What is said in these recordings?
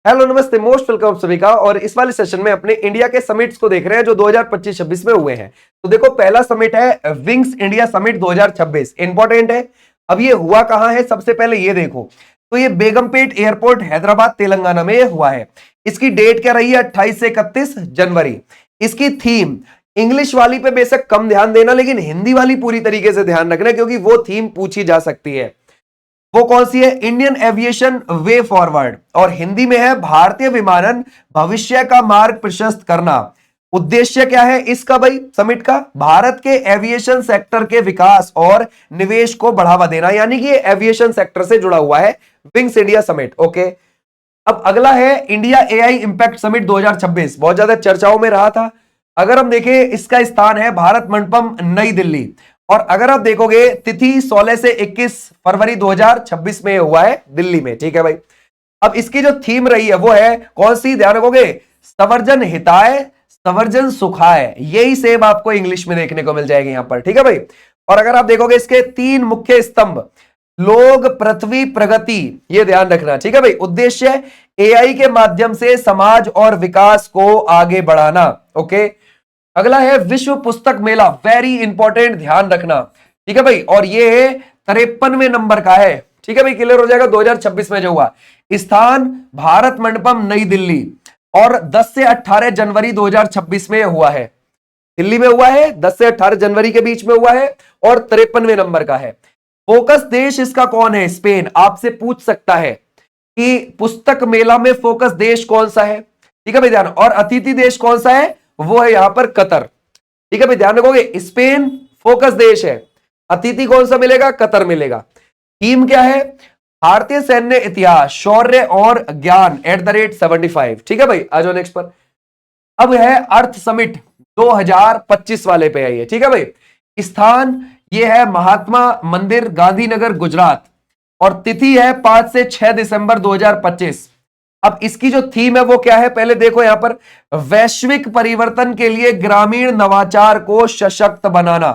Hello नमस्ते, most welcome सभी का। और इस वाले सेशन में अपने इंडिया के समिट्स को देख रहे हैं जो 2025-26 में हुए हैं। तो देखो, पहला समिट है विंग्स इंडिया समिट 2026। इंपॉर्टेंट है। अब ये हुआ कहां है, सबसे पहले ये देखो। तो ये बेगमपेट एयरपोर्ट हैदराबाद तेलंगाना में हुआ है। इसकी डेट क्या रही है, 28 से 31 जनवरी। इसकी थीम इंग्लिश वाली पे बेशक कम ध्यान देना, लेकिन हिंदी वाली पूरी तरीके से ध्यान रखना, क्योंकि वो थीम पूछी जा सकती है। वो कौन सी है, इंडियन एविएशन वे फॉरवर्ड। और हिंदी में है भारतीय विमानन भविष्य का मार्ग प्रशस्त करना। उद्देश्य क्या है इसका भाई, समिट का, भारत के एविएशन सेक्टर के विकास और निवेश को बढ़ावा देना, यानी कि एविएशन सेक्टर से जुड़ा हुआ है विंग्स इंडिया समिट। ओके, अब अगला है इंडिया एआई इंपैक्ट समिट 2026। बहुत ज्यादा चर्चाओं में रहा था। अगर हम देखें, इसका स्थान है भारत मंडपम नई दिल्ली। और अगर आप देखोगे, तिथि 16 से 21 फरवरी 2026 में हुआ है दिल्ली में। ठीक है भाई। अब इसकी जो थीम रही है वो है कौन सी, ध्यान रखोगे, संवर्जन हिताय संवर्जन सुखाय। यही सेम आपको इंग्लिश में देखने को मिल जाएगी यहां पर। ठीक है भाई। और अगर आप देखोगे, इसके 3 मुख्य स्तंभ, लोग, पृथ्वी, प्रगति, ये ध्यान रखना। ठीक है भाई। उद्देश्य एआई के माध्यम से समाज और विकास को आगे बढ़ाना। ओके, अगला है विश्व पुस्तक मेला, वेरी इंपॉर्टेंट, ध्यान रखना। ठीक है भाई। और ये है 53वें नंबर का है। ठीक है भाई, क्लियर हो जाएगा। 2026 में जो हुआ, स्थान भारत मंडपम नई दिल्ली, और 10 से 18 जनवरी 2026 में हुआ है। दिल्ली में हुआ है, 10 से 18 जनवरी के बीच में हुआ है, और 53वें नंबर का है। फोकस देश इसका कौन है, स्पेन। आपसे पूछ सकता है कि पुस्तक मेला में फोकस देश कौन सा है। ठीक है भाई, ध्यान। और अतिथि देश कौन सा है, वो है यहां पर कतर। ठीक है भाई, ध्यान रखोगे, स्पेन फोकस देश है, अतिथि कौन सा मिलेगा, कतर मिलेगा। थीम क्या है, भारतीय सैन्य इतिहास, शौर्य और ज्ञान @75। ठीक है भाई, आ जाओ नेक्स्ट पर। अब है अर्थ समिट 2025 वाले पे आइए। ठीक है भाई। स्थान ये है महात्मा मंदिर, गांधीनगर, गुजरात। और तिथि है 5 से 6 दिसंबर 2025। अब इसकी जो थीम है वो क्या है, पहले देखो यहां पर, वैश्विक परिवर्तन के लिए ग्रामीण नवाचार को सशक्त बनाना।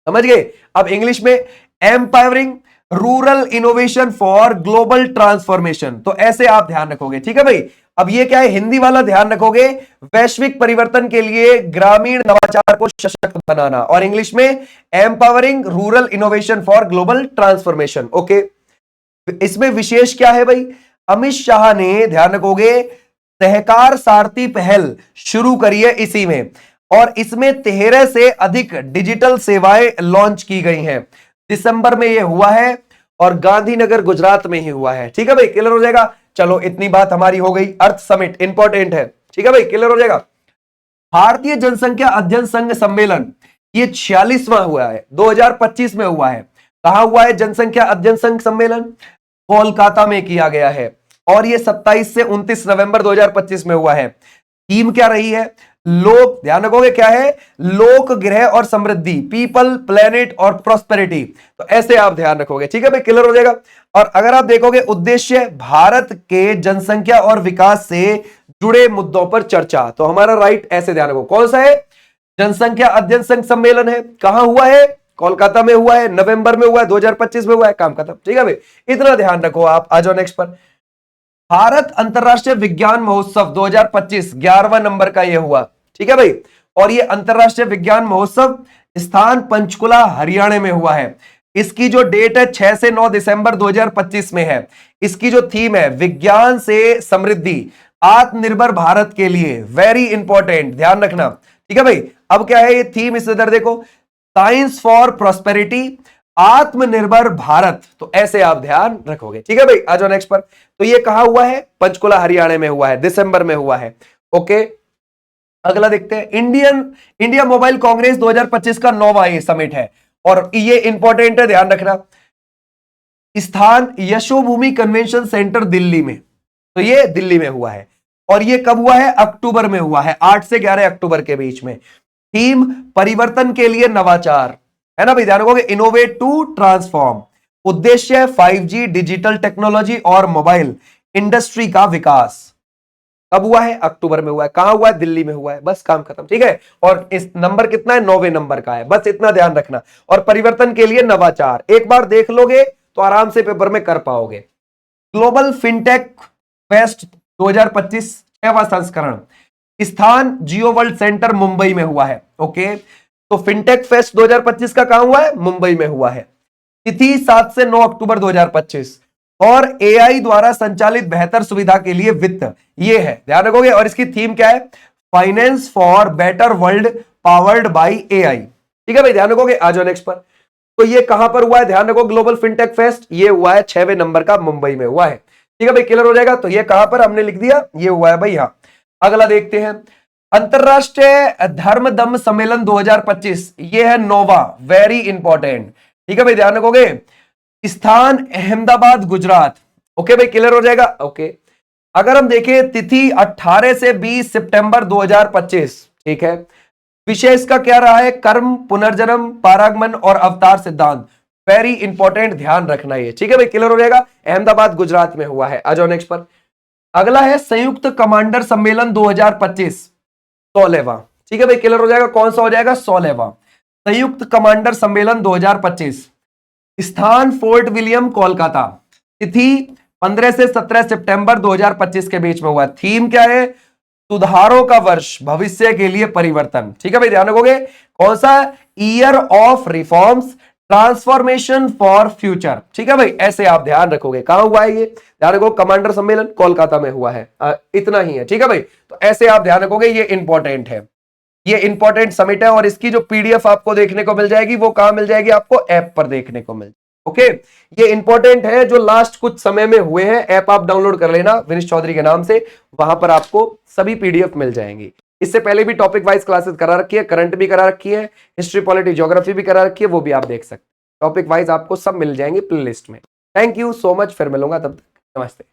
समझ गए। अब इंग्लिश में, empowering rural innovation for global transformation. तो ऐसे आप ध्यान रखोगे। ठीक है भाई। अब ये क्या है, हिंदी वाला ध्यान रखोगे, वैश्विक परिवर्तन के लिए ग्रामीण नवाचार को सशक्त बनाना। और इंग्लिश में, empowering rural innovation for global transformation. Okay, इसमें विशेष क्या है भाई, अमित शाह ने, ध्यान रखोगे, सहकार सारथी पहल शुरू करी है इसी में। और इसमें 13 से अधिक डिजिटल सेवाएं लॉन्च की गई हैं। दिसंबर में यह हुआ है, और गांधीनगर गुजरात में ही हुआ है। ठीक है भाई, क्लियर हो जाएगा। चलो, इतनी बात हमारी हो गई। अर्थ समिट इंपॉर्टेंट है। ठीक है भाई, क्लियर हो जाएगा। भारतीय जनसंख्या अध्ययन संघ सम्मेलन, ये 46वां हुआ है, 2025 में हुआ है। कहां हुआ है जनसंख्या अध्ययन संघ सम्मेलन, कोलकाता में किया गया है। और ये 27 से 29 नवंबर 2025 में हुआ है। थीम क्या रही है, लोक, ध्यान रखोगे क्या है, लोक, ग्रह और समृद्धि, पीपल, प्लेनेट और प्रोस्पेरिटी। तो ऐसे आप ध्यान रखोगे। ठीक है भाई, क्लियर हो जाएगा। और अगर आप देखोगे, उद्देश्य भारत के जनसंख्या और विकास से जुड़े मुद्दों पर चर्चा। तो हमारा राइट ऐसे ध्यान रखो, कौन सा है, जनसंख्या अध्ययन संघ सम्मेलन है। कहां हुआ है, कोलकाता में हुआ है, नवंबर में हुआ है, 2025 में हुआ है, काम खत्म। ठीक है भाई, इतना ध्यान रखो आप। आ जाओ नेक्स्ट पर। भारत अंतरराष्ट्रीय विज्ञान महोत्सव 2025, 11वां नंबर का यह हुआ। ठीक है भाई। और यह अंतरराष्ट्रीय विज्ञान महोत्सव स्थान पंचकुला हरियाणा में हुआ है। इसकी जो डेट है 6 से 9 दिसंबर 2025 में है। इसकी जो थीम है, विज्ञान से समृद्धि, आत्मनिर्भर भारत के लिए, वेरी इंपॉर्टेंट, ध्यान रखना। ठीक है भाई। अब क्या है ये थीम, इस इधर देखो, साइंस फॉर प्रॉस्पेरिटी, आत्मनिर्भर भारत। तो ऐसे आप ध्यान रखोगे। ठीक है भाई, आ जाओ नेक्स्ट पर। तो ये कहां हुआ है, पंचकुला हरियाणा में हुआ है, दिसंबर में हुआ है। ओके, अगला देखते हैं। इंडिया मोबाइल कांग्रेस 2025 का 9वां ये समिट है। और ये इंपॉर्टेंट है, ध्यान रखना। स्थान यशोभूमि कन्वेंशन सेंटर दिल्ली में। तो ये दिल्ली में हुआ है। और ये कब हुआ है, अक्टूबर में हुआ है, 8 से 11 अक्टूबर के बीच में। थीम परिवर्तन के लिए नवाचार, है ना भाई, ध्यान रखोगे, इनोवेट टू ट्रांसफॉर्म। उद्देश्य 5G, डिजिटल टेक्नोलॉजी और मोबाइल इंडस्ट्री का विकास। कब हुआ है, अक्टूबर में हुआ है। कहां हुआ है, दिल्ली में हुआ है। बस काम खत्म। ठीक है। और इस नंबर कितना है, 9वें नंबर का है। बस इतना ध्यान रखना। और परिवर्तन के लिए नवाचार, एक बार देख लोगे तो आराम से पेपर में कर पाओगे। ग्लोबल फिनटेक फेस्ट 2025 6वां संस्करण स्थान जियो वर्ल्ड सेंटर मुंबई में हुआ है। ओके, तो फिनटेक फेस्ट 2025 का कहां हुआ है? मुंबई में हुआ है। तिथि 7 से 9 अक्टूबर 2025 और एआई द्वारा संचालित बेहतर सुविधा के लिए वित्त, ये है, ध्यान रखोगे। और इसकी थीम क्या है? Finance for better world powered by AI. ठीक है भाई, ध्यान रखोगे। आ जाओ नेक्स्ट पर। तो ये कहां पर हुआ है? ध्यान रखो, ग्लोबल फिनटेक फेस्ट ये हुआ है 6वें नंबर का, मुंबई में हुआ है। ठीक है भाई, क्लियर हो जाएगा। तो ये कहां पर हमने लिख दिया? ये हुआ है भाई यहां। अगला देखते हैं, अंतरराष्ट्रीय धर्म दम सम्मेलन 2025, ये है नोवा, वेरी इंपॉर्टेंट। ठीक है भाई, ध्यान रखोगे। स्थान अहमदाबाद गुजरात। ओके भाई, क्लियर हो जाएगा। ओके, अगर हम देखें तिथि 18 से 20 सितंबर 2025। ठीक है, विषय इसका क्या रहा है? कर्म, पुनर्जन्म, पारागमन और अवतार सिद्धांत। वेरी इंपॉर्टेंट, ध्यान रखना ये। ठीक है भाई, क्लियर हो जाएगा। अहमदाबाद गुजरात में हुआ है। आ जाओ नेक्स्ट पर। अगला है संयुक्त कमांडर सम्मेलन 2025 16वां। ठीक है भाई, क्लियर हो जाएगा। कौन सा हो जाएगा? 16वां संयुक्त कमांडर सम्मेलन 2025। स्थान फोर्ट विलियम कोलकाता। तिथि 15 से 17 सितंबर 2025 के बीच में हुआ। थीम क्या है? सुधारों का वर्ष, भविष्य के लिए परिवर्तन। ठीक है भाई, ध्यान रखोगे। कौन सा? Year of reforms, transformation for future. ठीक है भाई, ऐसे आप ध्यान रखोगे। कहां हुआ है ये? ध्यान रखो, कमांडर सम्मेलन कोलकाता में हुआ है। इतना ही है। ठीक है भाई, तो ऐसे आप ध्यान रखोगे, ये इंपॉर्टेंट है, ये इंपॉर्टेंट समिट है। और इसकी जो पीडीएफ आपको देखने को मिल जाएगी वो कहां मिल जाएगी? आपको ऐप पर देखने को मिल। ओके, ये इंपॉर्टेंट है, जो लास्ट कुछ समय में हुए हैं। ऐप आप डाउनलोड कर लेना विनीश चौधरी के नाम से, वहां पर आपको सभी पीडीएफ मिल जाएंगी। इससे पहले भी टॉपिक वाइज क्लासेस करा रखी है, करंट भी करा रखी है, हिस्ट्री, पॉलिटी, ज्योग्राफी भी करा रखी है, वो भी आप देख सकते हैं। टॉपिक वाइज आपको सब मिल जाएंगे प्लेलिस्ट में। थैंक यू सो मच, फिर मिलूंगा, तब तक नमस्ते।